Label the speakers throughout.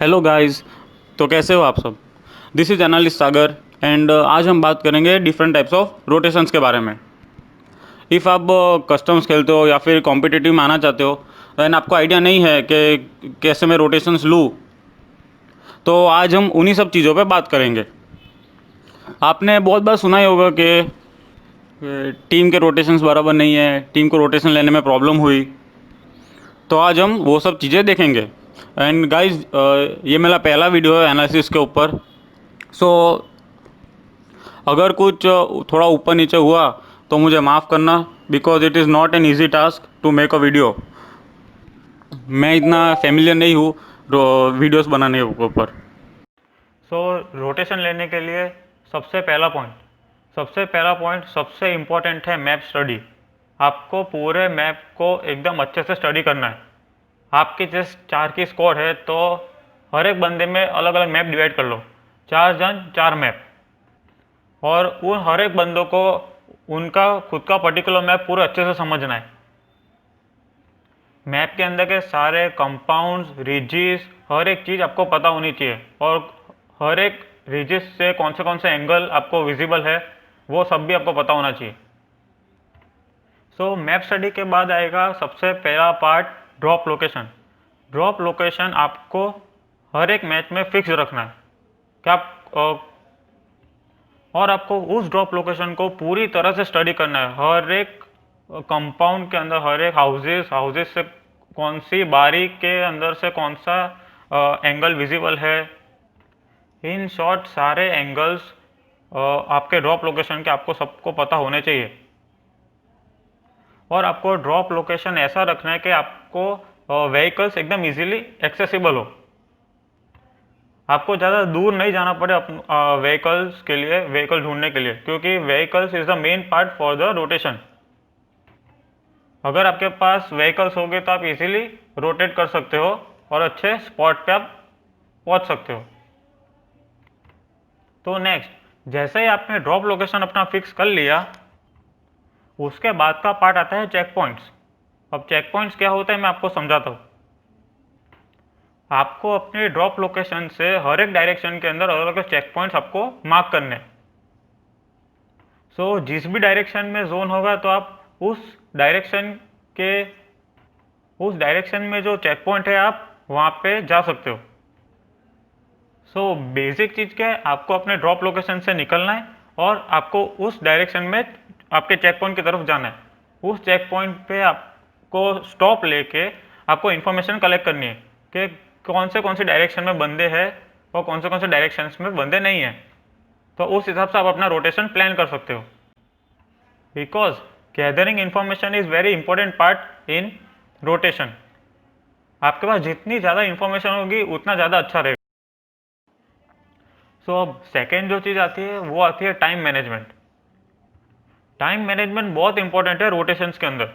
Speaker 1: Hello guys. तो कैसे हो आप सब। This is analyst Sagar and आज हम बात करेंगे डिफरेंट टाइप्स ऑफ रोटेशंस के बारे में। इफ़ आप कस्टम्स खेलते हो या फिर कॉम्पिटिटिव में आना चाहते हो एंड आपको आइडिया नहीं है कि कैसे मैं रोटेशंस लूँ, तो आज हम उन्हीं सब चीज़ों पे बात करेंगे। आपने बहुत बार सुना ही होगा कि टीम के रोटेशंस बराबर नहीं है, टीम को रोटेशन लेने में प्रॉब्लम हुई। तो आज हम वो सब चीज़ें देखेंगे। एंड गाइस, ये मेरा पहला वीडियो है एनालिसिस के ऊपर। सो अगर कुछ थोड़ा ऊपर नीचे हुआ तो मुझे माफ़ करना, because it is not an easy task to make a video. मैं इतना फेमिलियर नहीं हूँ वीडियोस बनाने के ऊपर। रोटेशन लेने के लिए सबसे पहला पॉइंट सबसे इम्पोर्टेंट है मैप स्टडी। आपको पूरे मैप को एकदम अच्छे से स्टडी करना है। आपकी जिस 4 की स्क्वाड है तो हर एक बंदे में अलग अलग मैप डिवाइड कर लो, 4 जन 4 मैप, और उन हर एक बंदों को उनका खुद का पर्टिकुलर मैप पूरा अच्छे से समझना है। मैप के अंदर के सारे कंपाउंड्स, रिजिस, हर एक चीज़ आपको पता होनी चाहिए, और हर एक रिजिस से कौन से एंगल आपको विजिबल है वो सब भी आपको पता होना चाहिए। सो मैप स्टडी के बाद आएगा सबसे पहला part, drop location. Drop location आपको हर एक मैच में फिक्स रखना है कि और आपको उस ड्रॉप लोकेशन को पूरी तरह से स्टडी करना है। हर एक कंपाउंड के अंदर, हर एक हाउसेस से कौन सी बारी के अंदर से कौन सा एंगल विजिबल है। इन शॉर्ट सारे एंगल्स आपके ड्रॉप लोकेशन के आपको सबको पता होने चाहिए। और आपको ड्रॉप लोकेशन ऐसा रखना है कि आपको व्हीकल्स एकदम इजीली एक्सेसिबल हो। आपको ज़्यादा दूर नहीं जाना पड़े व्हीकल्स के लिए, व्हीकल ढूंढने के लिए, क्योंकि vehicles is the main part for the rotation. अगर आपके पास व्हीकल्स होंगे तो आप इजीली रोटेट कर सकते हो और अच्छे स्पॉट पे आप पहुंच सकते हो। तो नेक्स्ट, जैसे ही आपने ड्रॉप लोकेशन अपना फिक्स कर लिया, उसके बाद का पार्ट आता है चेक पॉइंट्स। अब चेक पॉइंट्स क्या होता है मैं आपको समझाता हूँ। आपको अपने ड्रॉप लोकेशन से हर एक डायरेक्शन के अंदर अलग अलग चेक पॉइंट्स आपको मार्क करने। सो जिस भी डायरेक्शन में जोन होगा तो आप के उस डायरेक्शन में जो चेक पॉइंट है आप वहाँ पे जा सकते हो। सो बेसिक चीज़ क्या है, आपको अपने ड्रॉप लोकेशन से निकलना है और आपको उस डायरेक्शन में आपके चेक पॉइंट की तरफ जाना है। उस चेक पॉइंट पे आपको स्टॉप लेके आपको इन्फॉर्मेशन कलेक्ट करनी है कि कौन से डायरेक्शन में बंदे हैं और कौन से डायरेक्शंस में बंदे नहीं हैं। तो उस हिसाब से आप अपना रोटेशन प्लान कर सकते हो। Because gathering information is very important part in rotation. आपके पास जितनी ज़्यादा इंफॉर्मेशन होगी उतना ज़्यादा अच्छा रहेगा। सो अब सेकेंड जो चीज़ आती है वो आती है टाइम मैनेजमेंट। टाइम मैनेजमेंट बहुत इंपॉर्टेंट है रोटेशंस के अंदर।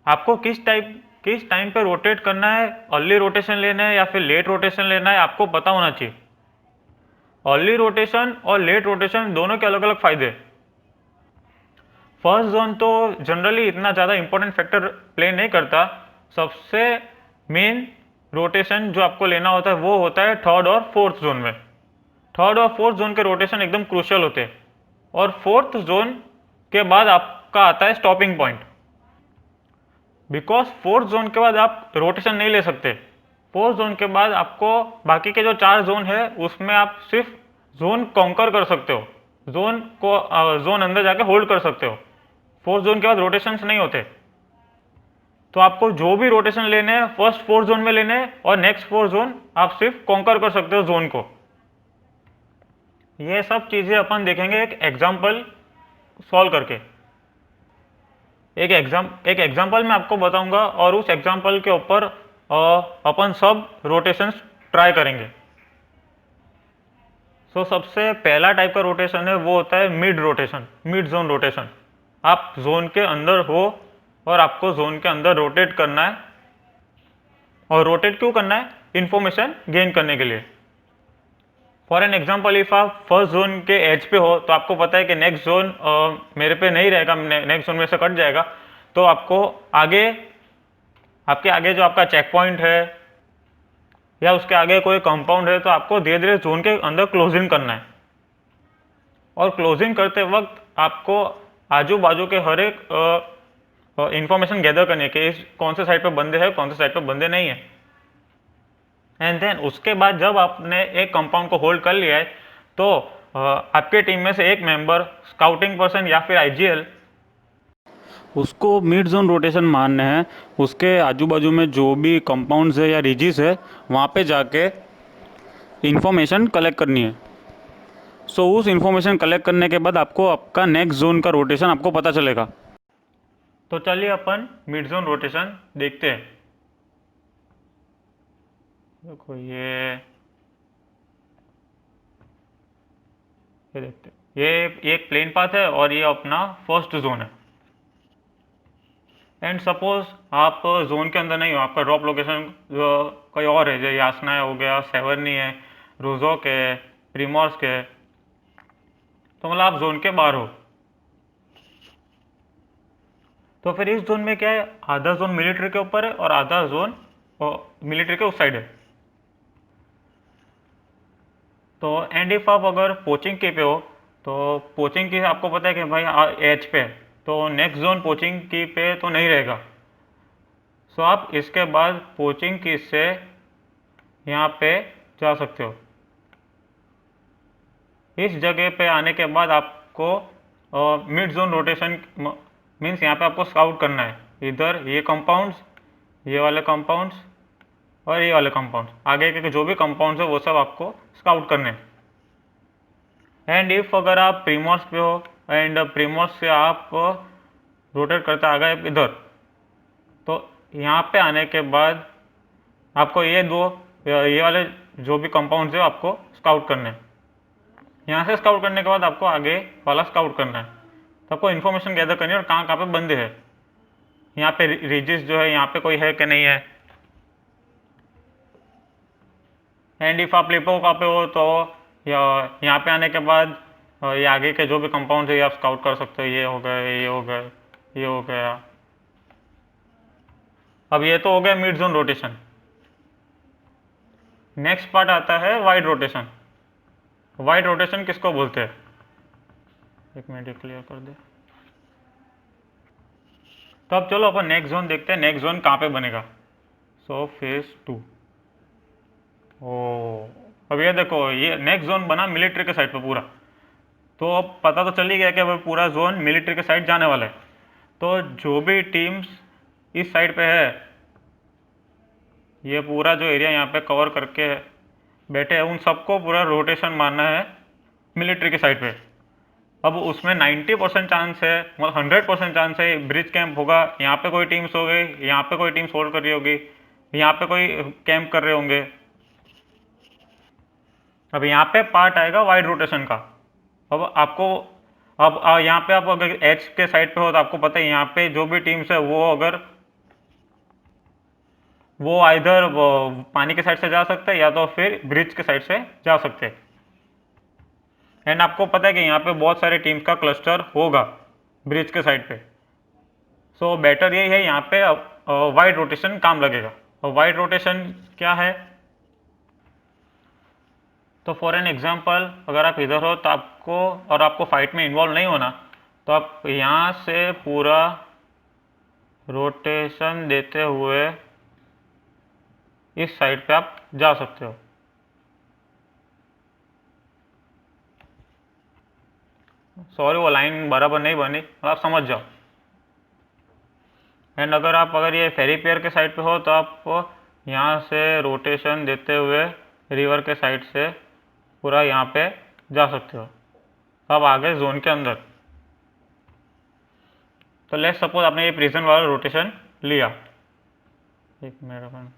Speaker 1: आपको किस टाइम पे रोटेट करना है, अर्ली रोटेशन लेना है या फिर लेट रोटेशन लेना है, आपको पता होना चाहिए। अर्ली रोटेशन और लेट रोटेशन दोनों के अलग अलग फायदे। फर्स्ट जोन तो जनरली इतना ज़्यादा इंपॉर्टेंट फैक्टर प्ले नहीं करता। सबसे मेन रोटेशन जो आपको लेना होता है वो होता है थर्ड और फोर्थ जोन में। थर्ड और फोर्थ जोन के रोटेशन एकदम क्रूशियल होते हैं। और फोर्थ जोन के बाद आपका आता है stopping point. Because fourth zone के बाद आप रोटेशन नहीं ले सकते। फोर्थ जोन के बाद आपको बाकी के जो 4 जोन है उसमें आप सिर्फ जोन कॉन्कर कर सकते हो, जोन अंदर जाके होल्ड कर सकते हो। फोर्थ जोन के बाद रोटेशंस नहीं होते। तो आपको जो भी रोटेशन लेने हैं फर्स्ट 4 जोन में लेने हैं और नेक्स्ट 4 जोन आप सिर्फ कॉन्कर कर सकते हो जोन को। ये सब चीज़ें अपन देखेंगे एक एग्जाम्पल सॉल्व करके। एक एग्जाम्पल मैं आपको बताऊंगा और उस एग्जाम्पल के ऊपर अपन सब रोटेशंस ट्राई करेंगे। सबसे पहला टाइप का रोटेशन है वो होता है mid rotation, mid zone rotation. आप जोन के अंदर हो और आपको जोन के अंदर रोटेट करना है। और रोटेट क्यों करना है? इंफॉर्मेशन गेन करने के लिए। फॉर एन एग्जाम्पल, इफ आप फर्स्ट जोन के एज पे हो तो आपको पता है कि नेक्स्ट जोन मेरे पे नहीं रहेगा, नेक्स्ट जोन में से कट जाएगा। तो आपको आपके आगे जो आपका चेक पॉइंट है या उसके आगे कोई कंपाउंड है, तो आपको धीरे धीरे जोन के अंदर क्लोजिंग करना है। और क्लोजिंग करते वक्त आपको आजू बाजू के हर एक इंफॉर्मेशन गैदर करनी है कि इस कौन से साइड पे बंदे हैं, कौन से साइड पे बंदे नहीं है। एंड देन उसके बाद जब आपने एक कंपाउंड को होल्ड कर लिया है, तो आपके टीम में से एक मेंबर, स्काउटिंग पर्सन या फिर आईजीएल, उसको मिड जोन रोटेशन मारना है। उसके आजू बाजू में जो भी कंपाउंड्स है या रिजिस है, वहाँ पे जाके इंफॉर्मेशन कलेक्ट करनी है। सो उस इंफॉर्मेशन कलेक्ट करने के बाद आपको आपका नेक्स्ट जोन का रोटेशन आपको पता चलेगा। तो चलिए अपन मिड जोन रोटेशन देखते हैं। देखो ये देखते हैं, ये एक प्लेन पाथ है और ये अपना फर्स्ट जोन है। एंड सपोज आप जोन के अंदर नहीं हो, आपका ड्रॉप लोकेशन कोई और है, जैसे यासना हो गया, सेवर्नी है, रोजोक है, प्रीमोर्स्क है, तो मतलब आप जोन के बाहर हो। तो फिर इस जोन में क्या है, आधा जोन मिलिट्री के ऊपर है और आधा जोन मिलिट्री के उस साइड है। तो एंड इफ आप अगर पोचिंग की पे हो, तो पोचिंग की आपको पता है कि भाई एच पे, तो नेक्स्ट जोन पोचिंग की पे तो नहीं रहेगा। सो आप इसके बाद पोचिंग की से यहाँ पे जा सकते हो। इस जगह पे आने के बाद आपको मिड जोन रोटेशन मीन्स यहाँ पे आपको स्काउट करना है, इधर ये कंपाउंड्स, ये वाले कंपाउंड्स और ये वाले कंपाउंड्स, आगे के जो भी कंपाउंड्स है वो सब आपको स्काउट करने हैं। एंड इफ अगर आप प्रीमोर्स पे हो एंड प्रीमोर्स से आप रोटेट करते आ गए इधर, तो यहाँ पे आने के बाद आपको ये वाले जो भी कंपाउंड्स है आपको स्काउट करने हैं। यहाँ से स्काउट करने के बाद आपको आगे वाला स्काउट करना है। तो आपको इन्फॉर्मेशन गैदर करनी है और कहाँ कहाँ पे बंदे हैं, यहाँ पे रिजिस जो है यहाँ पे कोई है कि नहीं है। एंड इफ आप लिपो का पे हो, तो यहाँ पे आने के बाद ये आगे के जो भी कंपाउंड है ये आप स्काउट कर सकते हो। ये हो गए, ये हो गए, ये हो गया। अब ये तो हो गया mid zone rotation. Next part आता है वाइड रोटेशन। वाइड रोटेशन किसको बोलते हैं, एक मिनट क्लियर कर दे। तो अब चलो अपन नेक्स्ट जोन देखते हैं, नेक्स्ट जोन कहाँ पे बनेगा। So phase 2। ओ अब ये देखो, ये नेक्स्ट जोन बना मिलिट्री के साइड पे पूरा। तो अब पता तो चल ही गया कि अब पूरा जोन मिलिट्री के साइड जाने वाला है। तो जो भी टीम्स इस साइड पे है, ये पूरा जो एरिया यहाँ पे कवर करके बैठे हैं, उन सबको पूरा रोटेशन मारना है मिलिट्री के साइड पे। अब उसमें 90% चांस है, मतलब 100% चांस है ब्रिज कैंप होगा। यहाँ पे कोई टीम्स हो गई, यहाँ पे कोई टीम्स होल्ड कर रही होगी, यहाँ पे कोई कैंप कर रहे होंगे। अब यहाँ पे पार्ट आएगा वाइड रोटेशन का। अब आपको अब यहाँ पे आप अगर एच के साइड पे हो, तो आपको पता है यहाँ पे जो भी टीम्स है वो आइधर पानी के साइड से जा सकते हैं या तो फिर ब्रिज के साइड से जा सकते हैं। एंड आपको पता है कि यहाँ पे बहुत सारे टीम्स का क्लस्टर होगा ब्रिज के साइड पे। सो बेटर यही है, यहाँ पे वाइड रोटेशन काम लगेगा। और वाइड रोटेशन क्या है, तो फॉर एन एग्जांपल अगर आप इधर हो तो आपको फाइट में इन्वॉल्व नहीं होना, तो आप यहाँ से पूरा रोटेशन देते हुए इस साइड पे आप जा सकते हो। सॉरी वो लाइन बराबर नहीं बनी, आप समझ जाओ। एंड अगर ये फेरी पियर के साइड पे हो, तो आप यहाँ से रोटेशन देते हुए रिवर के साइड से पूरा यहाँ पे जा सकते हो। अब आगे जोन के अंदर, तो लेट्स सपोज आपने ये प्रिजन वाला रोटेशन लिया। एक मेरा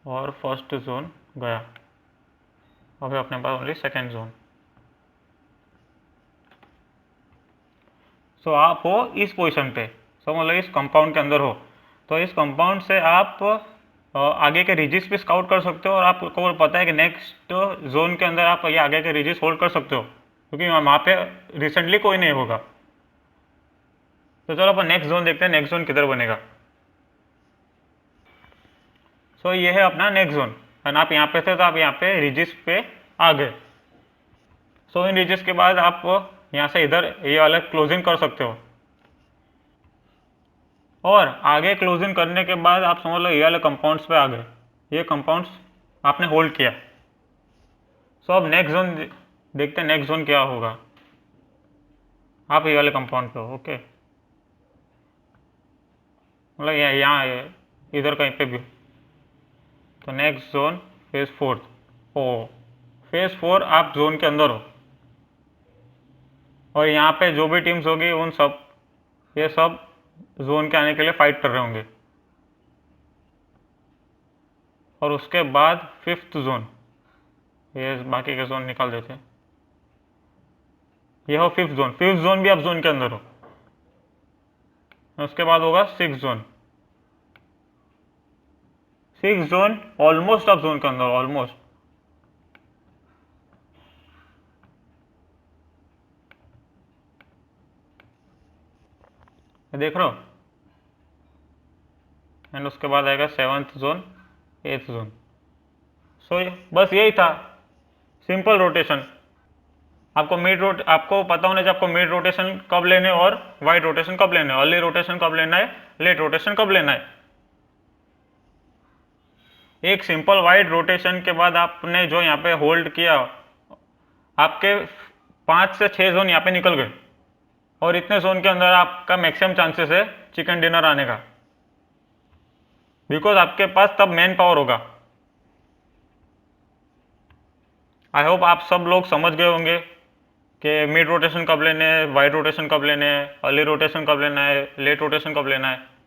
Speaker 1: और फर्स्ट जोन गया। अभी अपने पास ओनली सेकेंड जोन। सो आप हो इस पोजीशन पे, मतलब इस कंपाउंड के अंदर हो, तो इस कंपाउंड से आप आगे के रिजिस पे स्काउट कर सकते हो। और आपको पता है कि नेक्स्ट जोन के अंदर आप ये आगे के रिजिस होल्ड कर सकते हो, क्योंकि वहाँ पे रिसेंटली कोई नहीं होगा। तो चलो अपन नेक्स्ट जोन देखते हैं, नेक्स्ट जोन किधर बनेगा। सो ये है अपना नेक्स्ट जोन, एंड आप यहाँ पे थे तो आप यहाँ पे रिजिस पे आ गए। सो इन रिजिस के बाद आप यहाँ से इधर ये वाला क्लोजिंग कर सकते हो, और आगे क्लोजिंग करने के बाद आप समझ लो ये वाले कंपाउंड्स पे आ गए, ये कंपाउंड्स आपने होल्ड किया। सो अब नेक्स्ट जोन देखते हैं, नेक्स्ट जोन क्या होगा। आप ये वाले कंपाउंड पे हो, ओके, मतलब यहाँ इधर कहीं पे भी। तो नेक्स्ट जोन फेज 4, ओ फेज 4 आप जोन के अंदर हो, और यहाँ पे जो भी टीम्स होगी उन सब, ये सब जोन के आने के लिए फाइट कर रहे होंगे। और उसके बाद 5th जोन, ये बाकी के जोन निकाल देते हैं, ये हो 5th जोन, 5th जोन भी आप जोन के अंदर हो। उसके बाद होगा 6th zone, 6th zone almost आप जोन के अंदर, ऑलमोस्ट। देख रहे हो, एंड उसके बाद आएगा 7th जोन, 8th जोन। सो बस यही था, सिंपल रोटेशन। आपको पता होना चाहिए आपको मिड रोटेशन कब लेने और वाइड रोटेशन कब लेना है, अर्ली रोटेशन कब लेना है, लेट रोटेशन कब लेना है। एक सिंपल वाइड रोटेशन के बाद आपने जो यहाँ पे होल्ड किया, आपके 5 से 6 जोन यहाँ पे निकल गए, और इतने जोन के अंदर आपका मैक्सिमम चांसेस है चिकन डिनर आने का, बिकॉज आपके पास तब मैन पावर होगा। आई होप आप सब लोग समझ गए होंगे कि मिड रोटेशन कब लेने हैं, वाइड रोटेशन कब लेने हैं, अर्ली रोटेशन कब लेना है, लेट रोटेशन कब लेना है।